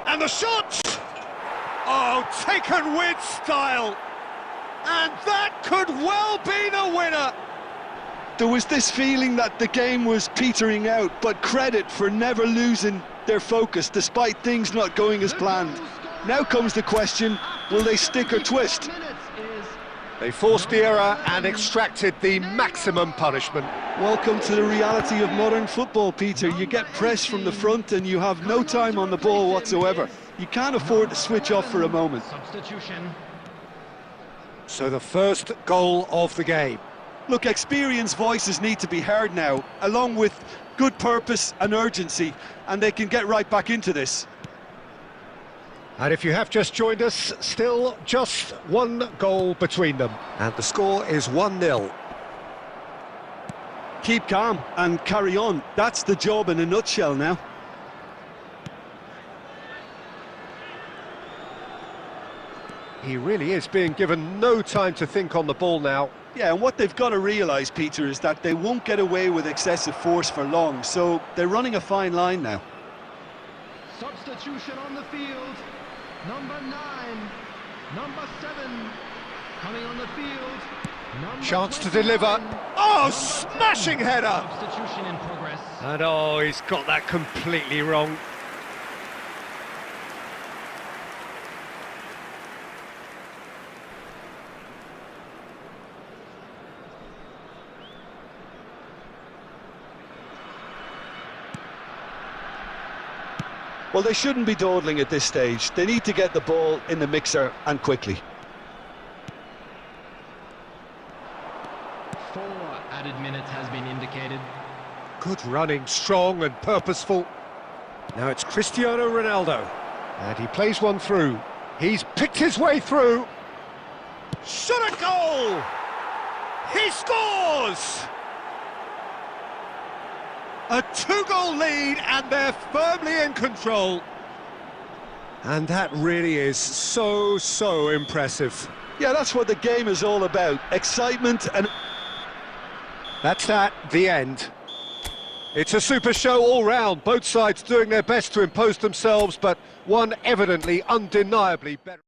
And the shot! Oh, taken with style! And that could well be the winner! There was this feeling that the game was petering out, but credit for never losing their focus despite things not going as planned. Now comes the question, will they stick or twist? They forced the error and extracted the maximum punishment. Welcome to the reality of modern football, Peter. You get press from the front and you have no time on the ball whatsoever. You can't afford to switch off for a moment. Substitution. So the first goal of the game. Look, experienced voices need to be heard now, along with good purpose and urgency, and they can get right back into this. And if you have just joined us, still just one goal between them. And the score is 1-0. Keep calm and carry on. That's the job in a nutshell now. He really is being given no time to think on the ball now. Yeah, and what they've got to realise, Peter, is that they won't get away with excessive force for long, so they're running a fine line now. Substitution on the field. Number 9, number 7, coming on the field. Chance to deliver. Oh, smashing header! Substitution in progress. And oh, he's got that completely wrong. Well, they shouldn't be dawdling at this stage. They need to get the ball in the mixer and quickly. 4 added minutes has been indicated. Good running, strong and purposeful. Now it's Cristiano Ronaldo. And he plays one through. He's picked his way through. Shot a goal! He scores! A 2-goal lead, and they're firmly in control. And that really is so impressive. Yeah, that's what the game is all about. Excitement and... That's that, the end. It's a super show all round, both sides doing their best to impose themselves, but one evidently, undeniably better.